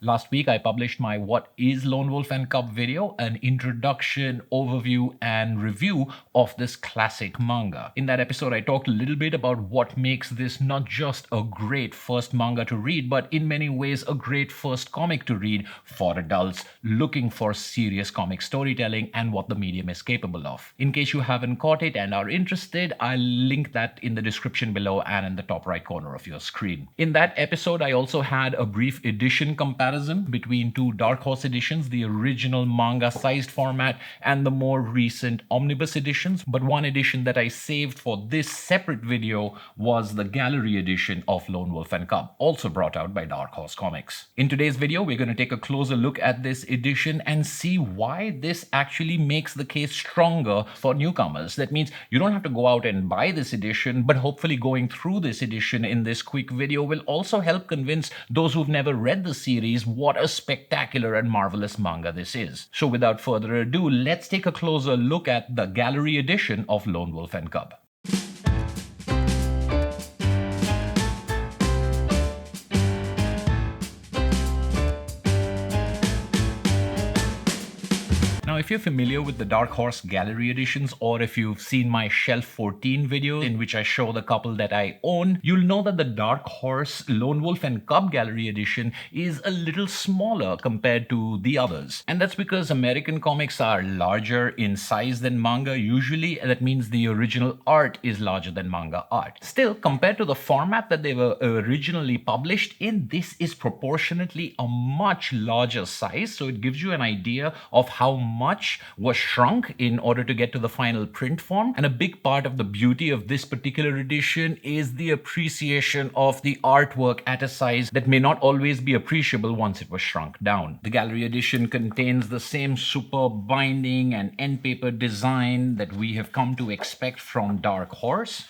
Last week, I published my What is Lone Wolf and Cub video, an introduction, overview, and review of this classic manga. In that episode, I talked a little bit about what makes this not just a great first manga to read, but in many ways a great first comic to read for adults looking for serious comic storytelling and what the medium is capable of. In case you haven't caught it and are interested, I'll link that in the description below and in the top right corner of your screen. In that episode, I also had a brief edition comparison between two Dark Horse editions, the original manga-sized format and the more recent omnibus editions. But one edition that I saved for this separate video was the gallery edition of Lone Wolf and Cub, also brought out by Dark Horse Comics. In today's video, we're going to take a closer look at this edition and see why this actually makes the case stronger for newcomers. That means you don't have to go out and buy this edition, but hopefully going through this edition in this quick video will also help convince those who've never read the series what a spectacular and marvelous manga this is. So without further ado, let's take a closer look at the gallery edition of Lone Wolf and Cub. Now, if you're familiar with the Dark Horse Gallery editions, or if you've seen my Shelf 14 video in which I show the couple that I own, you'll know that the Dark Horse Lone Wolf and Cub Gallery edition is a little smaller compared to the others. And that's because American comics are larger in size than manga usually, and that means the original art is larger than manga art. Still, compared to the format that they were originally published in, this is proportionately a much larger size, so it gives you an idea of how much was shrunk in order to get to the final print form. And a big part of the beauty of this particular edition is the appreciation of the artwork at a size that may not always be appreciable once it was shrunk down. The gallery edition contains the same superb binding and end paper design that we have come to expect from Dark Horse.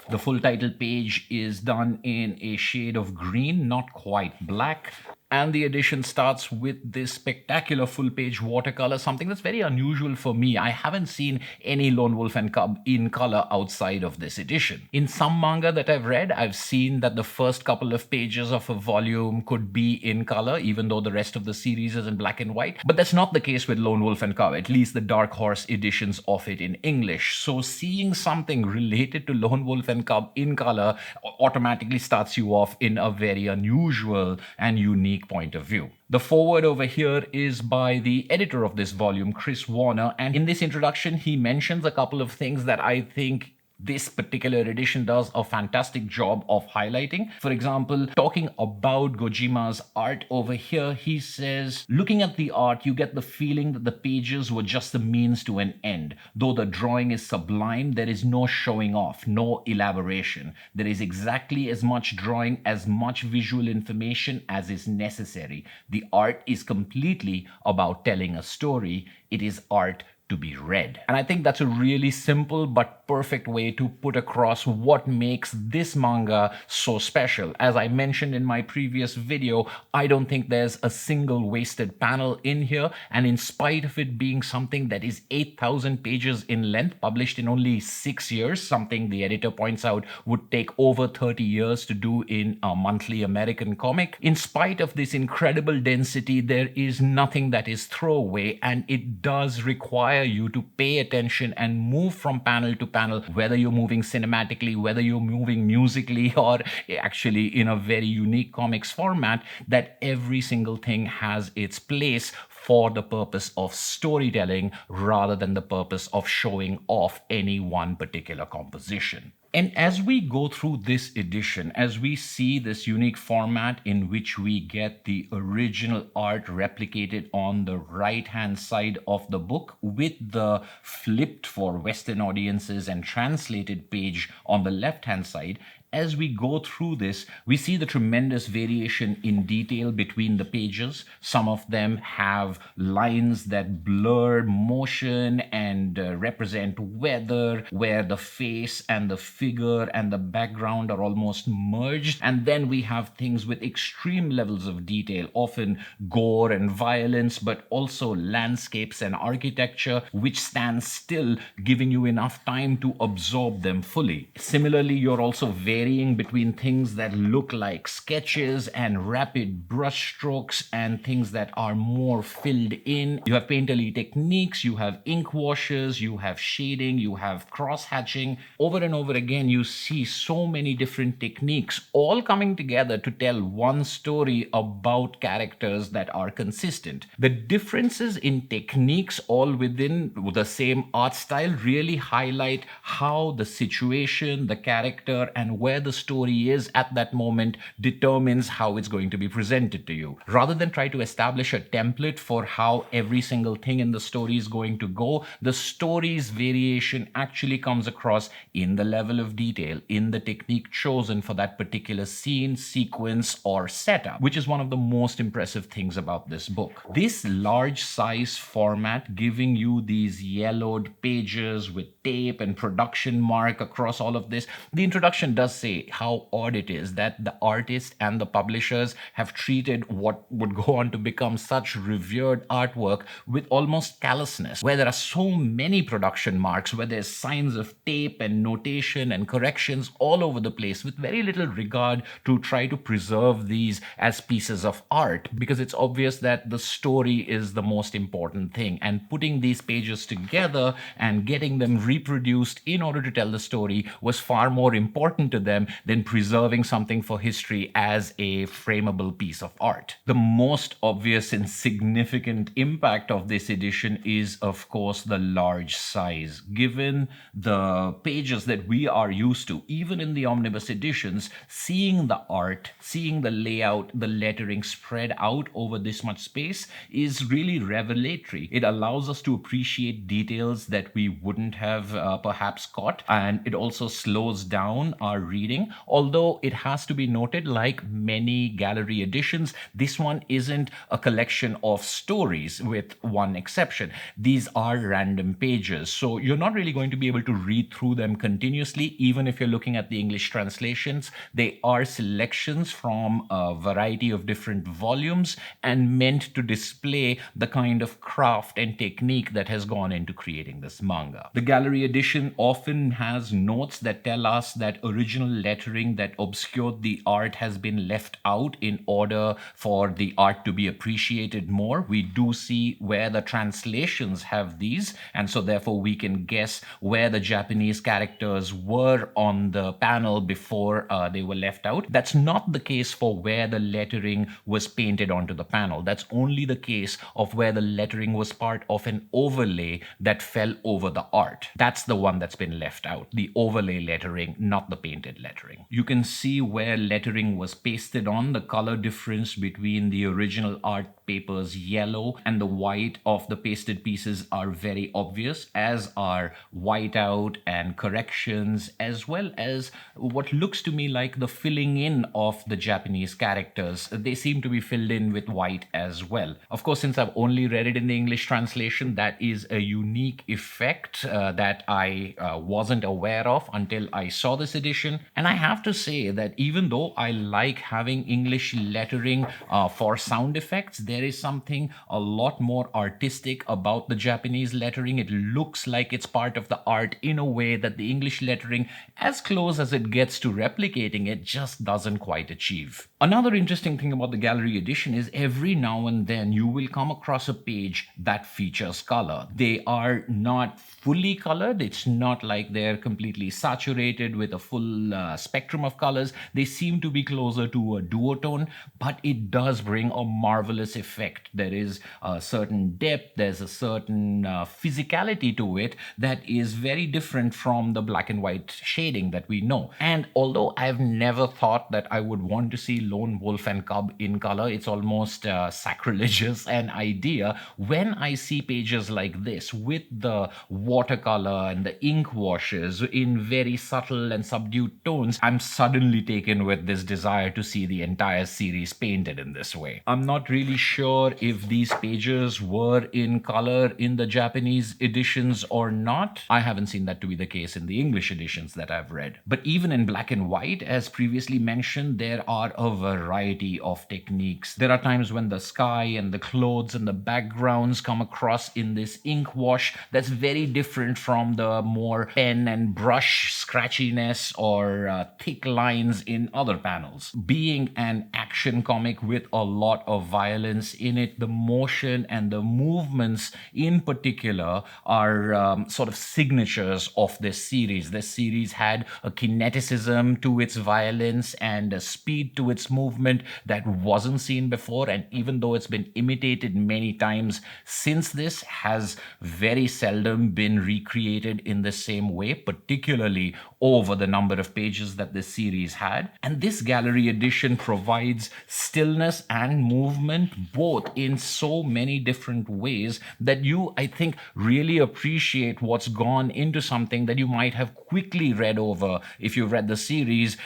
The full title page is done in a shade of green, not quite black. And the edition starts with this spectacular full-page watercolor, something that's very unusual for me. I haven't seen any Lone Wolf and Cub in color outside of this edition. In some manga that I've read, I've seen that the first couple of pages of a volume could be in color, even though the rest of the series is in black and white. But that's not the case with Lone Wolf and Cub, at least the Dark Horse editions of it in English. So seeing something related to Lone Wolf and Cub in color automatically starts you off in a very unusual and unique point of view. The foreword over here is by the editor of this volume, Chris Warner, and in this introduction he mentions a couple of things that I think this particular edition does a fantastic job of highlighting. For example, talking about Kojima's art over here, he says, looking at the art, you get the feeling that the pages were just the means to an end. Though the drawing is sublime, there is no showing off, no elaboration. There is exactly as much drawing, as much visual information as is necessary. The art is completely about telling a story. It is art to be read. And I think that's a really simple but perfect way to put across what makes this manga so special. As I mentioned in my previous video, I don't think there's a single wasted panel in here, and in spite of it being something that is 8,000 pages in length, published in only 6 years, something the editor points out would take over 30 years to do in a monthly American comic. In spite of this incredible density, there is nothing that is throwaway, and it does require you to pay attention and move from panel to panel, whether you're moving cinematically, whether you're moving musically, or actually in a very unique comics format, that every single thing has its place for the purpose of storytelling rather than the purpose of showing off any one particular composition. And as we go through this edition, as we see this unique format in which we get the original art replicated on the right-hand side of the book with the flipped for Western audiences and translated page on the left-hand side, as we go through this, we see the tremendous variation in detail between the pages. Some of them have lines that blur motion and represent weather, where the face and the figure and the background are almost merged. And then we have things with extreme levels of detail, often gore and violence, but also landscapes and architecture, which stand still, giving you enough time to absorb them fully. Similarly, you're also varying between things that look like sketches and rapid brushstrokes and things that are more filled in. You have painterly techniques, you have ink washes, you have shading, you have cross hatching. Over and over again, you see so many different techniques all coming together to tell one story about characters that are consistent. The differences in techniques all within the same art style really highlight how the situation, the character, and where the story is at that moment determines how it's going to be presented to you. Rather than try to establish a template for how every single thing in the story is going to go, the story's variation actually comes across in the level of detail, in the technique chosen for that particular scene, sequence, or setup, which is one of the most impressive things about this book. This large size format giving you these yellowed pages with tape and production mark across all of this. The introduction does say how odd it is that the artist and the publishers have treated what would go on to become such revered artwork with almost callousness, where there are so many production marks, where there's signs of tape and notation and corrections all over the place, with very little regard to try to preserve these as pieces of art, because it's obvious that the story is the most important thing, and putting these pages together and getting them reproduced in order to tell the story was far more important to them than preserving something for history as a frameable piece of art. The most obvious and significant impact of this edition is, of course, the large size. Given the pages that we are used to, even in the omnibus editions, seeing the art, seeing the layout, the lettering spread out over this much space is really revelatory. It allows us to appreciate details that we wouldn't have perhaps caught, and it also slows down our reading. Although it has to be noted, like many gallery editions, this one isn't a collection of stories, with one exception. These are random pages, so you're not really going to be able to read through them continuously. Even if you're looking at the English translations, they are selections from a variety of different volumes and meant to display the kind of craft and technique that has gone into creating this manga. The gallery edition often has notes that tell us that original lettering that obscured the art has been left out in order for the art to be appreciated more. We do see where the translations have these, and so therefore we can guess where the Japanese characters were on the panel before they were left out. That's not the case for where the lettering was painted onto the panel. That's only the case of where the lettering was part of an overlay that fell over the art. That's the one that's been left out, the overlay lettering, not the painted lettering. You can see where lettering was pasted on. The color difference between the original art paper's yellow and the white of the pasted pieces are very obvious, as are whiteout and corrections, as well as what looks to me like the filling in of the Japanese characters. They seem to be filled in with white as well. Of course, since I've only read it in the English translation, that is a unique effect that I wasn't aware of until I saw this edition. And I have to say that even though I like having English lettering for sound effects, there is something a lot more artistic about the Japanese lettering. It looks like it's part of the art in a way that the English lettering, as close as it gets to replicating it, just doesn't quite achieve. Another interesting thing about the gallery edition is every now and then you will come across a page that features color. They are not fully colored. It's not like they're completely saturated with a full spectrum of colors. They seem to be closer to a duotone, but it does bring a marvelous effect. There is a certain depth, there's a certain physicality to it that is very different from the black and white shading that we know. And although I've never thought that I would want to see lone wolf and cub in color. It's almost sacrilegious an idea. When I see pages like this with the watercolor and the ink washes in very subtle and subdued tones, I'm suddenly taken with this desire to see the entire series painted in this way. I'm not really sure if these pages were in color in the Japanese editions or not. I haven't seen that to be the case in the English editions that I've read. But even in black and white, as previously mentioned, there are a variety of techniques. There are times when the sky and the clothes and the backgrounds come across in this ink wash that's very different from the more pen and brush scratchiness or thick lines in other panels. Being an action comic with a lot of violence in it, the motion and the movements in particular are sort of signatures of this series. This series had a kineticism to its violence and a speed to its movement that wasn't seen before, and even though it's been imitated many times since, this has very seldom been recreated in the same way, particularly over the number of pages that this series had. And this gallery edition provides stillness and movement both in so many different ways that you, I think, really appreciate what's gone into something that you might have quickly read over if you read the series.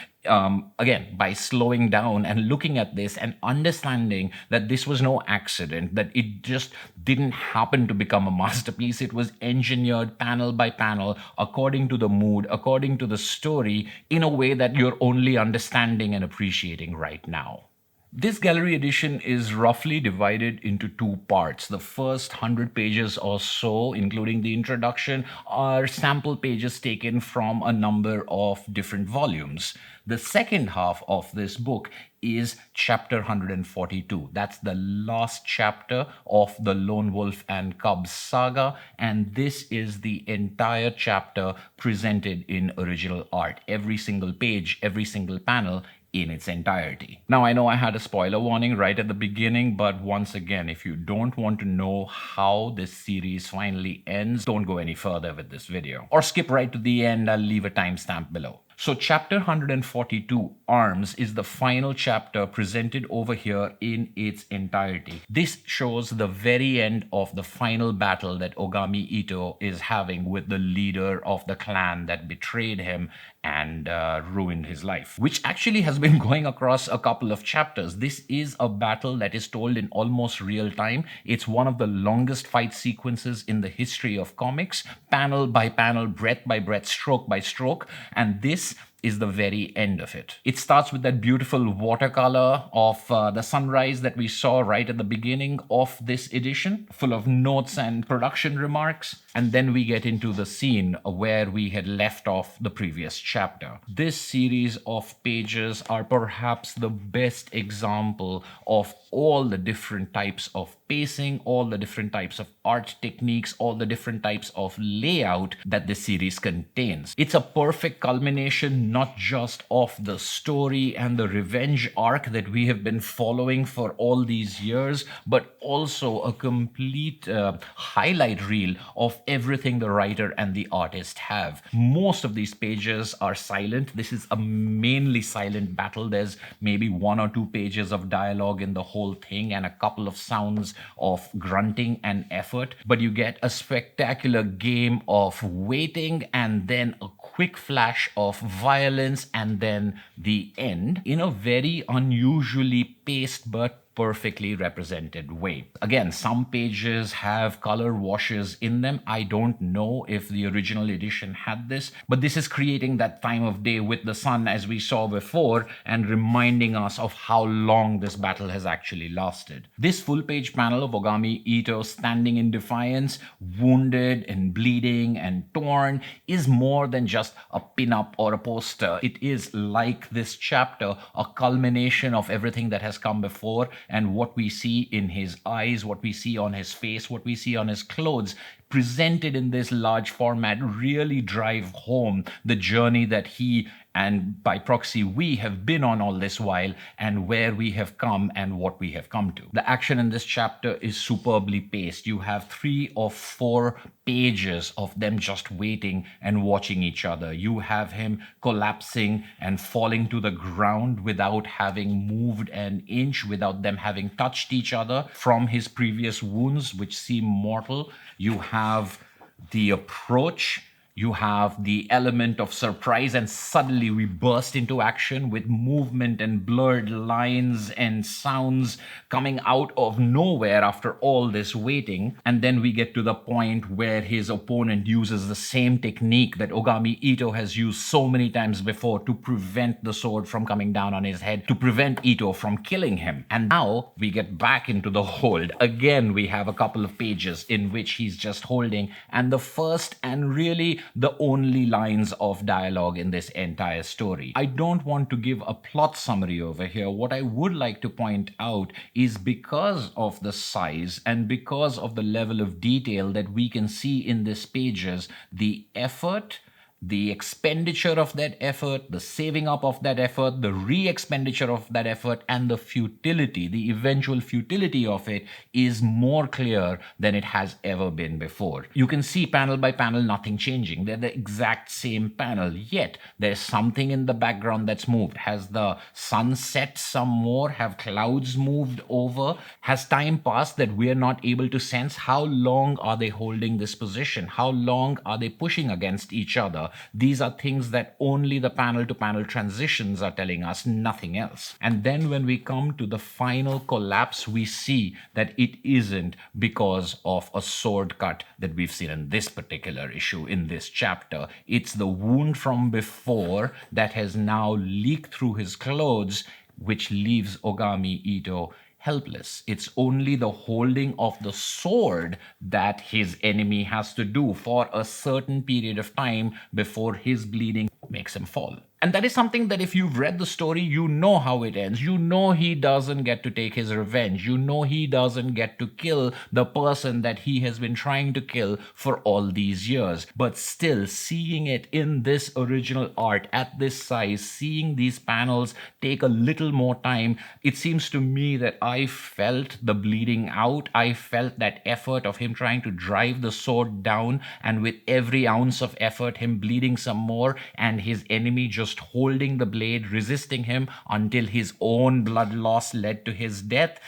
Again, by slowing down and looking at this and understanding that this was no accident, that it just didn't happen to become a masterpiece. It was engineered panel by panel according to the mood, according to the story, in a way that you're only understanding and appreciating right now. This gallery edition is roughly divided into two parts. The first 100 pages or so, including the introduction, are sample pages taken from a number of different volumes. The second half of this book is chapter 142. That's the last chapter of the Lone Wolf and Cub saga, and this is the entire chapter presented in original art. Every single page, every single panel in its entirety. Now, I know I had a spoiler warning right at the beginning, but once again, if you don't want to know how this series finally ends, don't go any further with this video. Or skip right to the end, I'll leave a timestamp below. So chapter 142, Arms, is the final chapter presented over here in its entirety. This shows the very end of the final battle that Ogami Ito is having with the leader of the clan that betrayed him and ruined his life, which actually has been going across a couple of chapters. This is a battle that is told in almost real time. It's one of the longest fight sequences in the history of comics, panel by panel, breath by breath, stroke by stroke, and this is the very end of it. It starts with that beautiful watercolor of the sunrise that we saw right at the beginning of this edition, full of notes and production remarks. And then we get into the scene where we had left off the previous chapter. This series of pages are perhaps the best example of all the different types of pacing, all the different types of art techniques, all the different types of layout that this series contains. It's a perfect culmination not just of the story and the revenge arc that we have been following for all these years, but also a complete highlight reel of everything the writer and the artist have. Most of these pages are silent. This is a mainly silent battle. There's maybe 1 or 2 pages of dialogue in the whole thing and a couple of sounds of grunting and effort, but you get a spectacular game of waiting and then a quick flash of violence and then the end in a very unusually paced but perfectly represented way. Again, some pages have color washes in them. I don't know if the original edition had this, but this is creating that time of day with the sun as we saw before and reminding us of how long this battle has actually lasted. This full page panel of Ogami Ito standing in defiance, wounded and bleeding and torn, is more than just a pin-up or a poster. It is, like this chapter, a culmination of everything that has come before, and what we see in his eyes, what we see on his face, what we see on his clothes presented in this large format really drive home the journey that he and by proxy we have been on all this while, and where we have come and what we have come to. The action in this chapter is superbly paced. You have 3 or 4 pages of them just waiting and watching each other. You have him collapsing and falling to the ground without having moved an inch, without them having touched each other from his previous wounds, which seem mortal. You have the approach, you have the element of surprise, and suddenly we burst into action with movement and blurred lines and sounds coming out of nowhere after all this waiting. And then we get to the point where his opponent uses the same technique that Ogami Ito has used so many times before to prevent the sword from coming down on his head, to prevent Ito from killing him. And now we get back into the hold. Again, we have a couple of pages in which he's just holding, and the first and really the only lines of dialogue in this entire story. I don't want to give a plot summary over here. What I would like to point out is, because of the size and because of the level of detail that we can see in these pages, the effort, the expenditure of that effort, the saving up of that effort, the re-expenditure of that effort, and the futility, the eventual futility of it is more clear than it has ever been before. You can see panel by panel nothing changing. They're the exact same panel, yet there's something in the background that's moved. Has the sun set some more? Have clouds moved over? Has time passed that we're not able to sense? How long are they holding this position? How long are they pushing against each other? These are things that only the panel-to-panel transitions are telling us, nothing else. And then when we come to the final collapse, we see that it isn't because of a sword cut that we've seen in this particular issue, in this chapter. It's the wound from before that has now leaked through his clothes, which leaves Ogami Ito helpless. It's only the holding of the sword that his enemy has to do for a certain period of time before his bleeding makes him fall. And that is something that if you've read the story, you know how it ends. You know he doesn't get to take his revenge. You know he doesn't get to kill the person that he has been trying to kill for all these years. But still, seeing it in this original art at this size, seeing these panels take a little more time, it seems to me that I felt the bleeding out. I felt that effort of him trying to drive the sword down, and with every ounce of effort, him bleeding some more, and his enemy just holding the blade, resisting him until his own blood loss led to his death.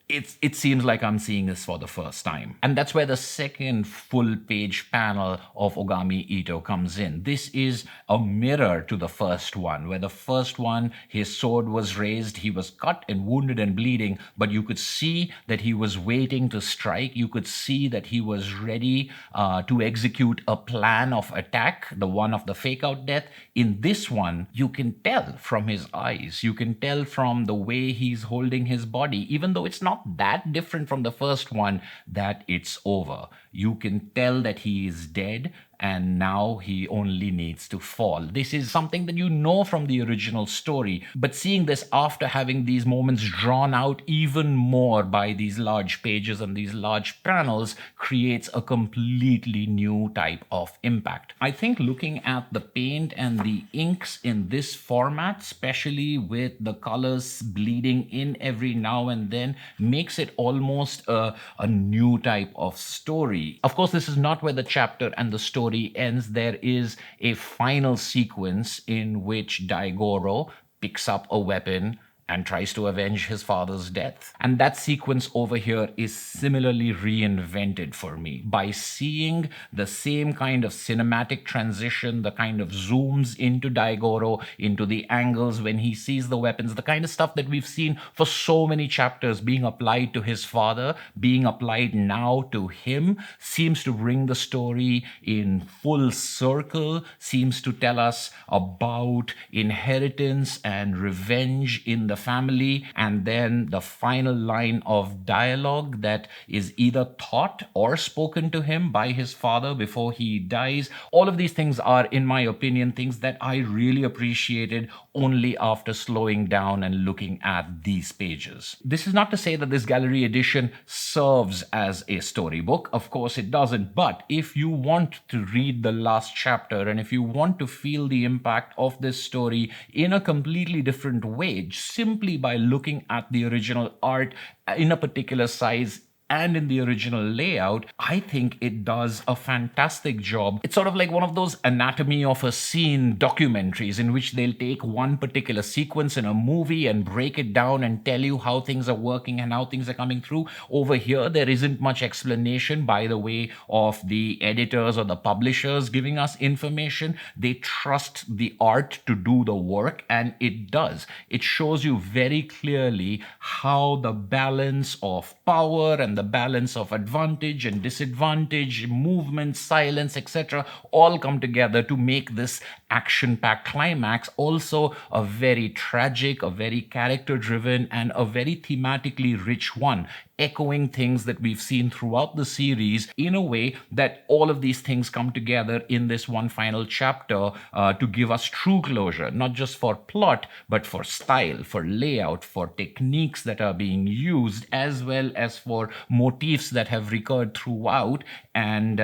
It seems like I'm seeing this for the first time. And that's where the second full page panel of Ogami Ito comes in. This is a mirror to the first one, where the first one, his sword was raised, he was cut and wounded and bleeding, but you could see that he was waiting to strike. You could see that he was ready to execute a plan of attack, the one of the fake out death. In this one, you can tell from his eyes, you can tell from the way he's holding his body, even though it's not that different from the first one, that it's over. You can tell that he is dead, and now he only needs to fall. This is something that you know from the original story, but seeing this after having these moments drawn out even more by these large pages and these large panels creates a completely new type of impact. I think looking at the paint and the inks in this format, especially with the colors bleeding in every now and then, makes it almost a new type of story. Of course, this is not where the chapter and the story ends. There is a final sequence in which Daigoro picks up a weapon and tries to avenge his father's death. And that sequence over here is similarly reinvented for me by seeing the same kind of cinematic transition, the kind of zooms into Daigoro, into the angles when he sees the weapons, the kind of stuff that we've seen for so many chapters being applied to his father, being applied now to him, seems to bring the story in full circle, seems to tell us about inheritance and revenge in the the family, and then the final line of dialogue that is either taught or spoken to him by his father before he dies. All of these things are, in my opinion, things that I really appreciated only after slowing down and looking at these pages. This is not to say that this gallery edition serves as a storybook. Of course it doesn't. But if you want to read the last chapter and if you want to feel the impact of this story in a completely different way, simply by looking at the original art in a particular size and in the original layout, I think it does a fantastic job. It's sort of like one of those anatomy of a scene documentaries in which they'll take one particular sequence in a movie and break it down and tell you how things are working and how things are coming through. Over here, there isn't much explanation by the way of the editors or the publishers giving us information. They trust the art to do the work, and it does. It shows you very clearly how the balance of power and the balance of advantage and disadvantage, movement, silence, etc., all come together to make this action-packed climax also a very tragic, a very character-driven, and a very thematically rich one, echoing things that we've seen throughout the series in a way that all of these things come together in this one final chapter to give us true closure, not just for plot, but for style, for layout, for techniques that are being used, as well as for motifs that have recurred throughout and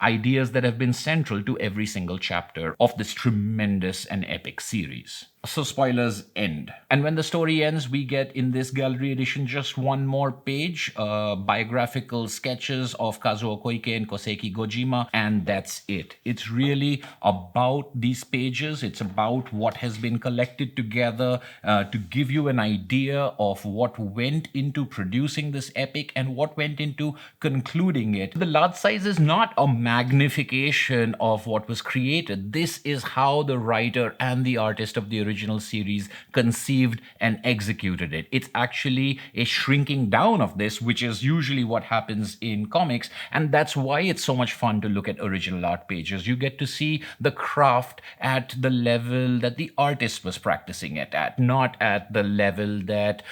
ideas that have been central to every single chapter of this tremendous and epic series. So spoilers end. And when the story ends, we get in this gallery edition just one more page, biographical sketches of Kazuo Koike and Goseki Gojima, and that's it. It's really about these pages. It's about what has been collected together to give you an idea of what went into producing this epic and what went into concluding it. The large size is not a magnification of what was created. This is how the writer and the artist of the original series conceived and executed it. It's actually a shrinking down of this, which is usually what happens in comics, and that's why it's so much fun to look at original art pages. You get to see the craft at the level that the artist was practicing it at, not at the level that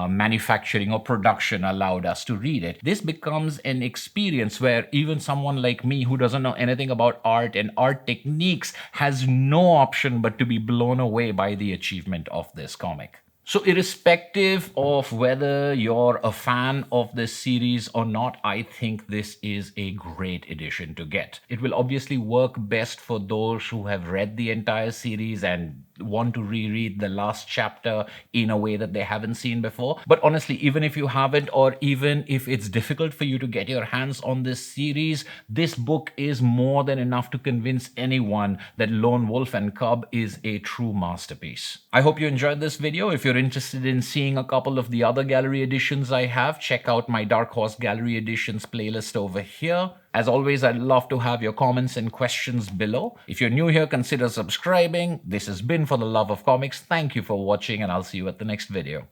manufacturing or production allowed us to read it. This becomes an experience where even someone like me who doesn't know anything about art and art techniques has no option but to be blown away by the achievement of this comic. So irrespective of whether you're a fan of this series or not, I think this is a great edition to get. It will obviously work best for those who have read the entire series and want to reread the last chapter in a way that they haven't seen before. But honestly, even if you haven't, or even if it's difficult for you to get your hands on this series, this book is more than enough to convince anyone that Lone Wolf and Cub is a true masterpiece. I hope you enjoyed this video. If you're interested in seeing a couple of the other gallery editions I have, check out my Dark Horse Gallery Editions playlist over here. As always, I'd love to have your comments and questions below. If you're new here, consider subscribing. This has been For the Love of Comics. Thank you for watching, and I'll see you at the next video.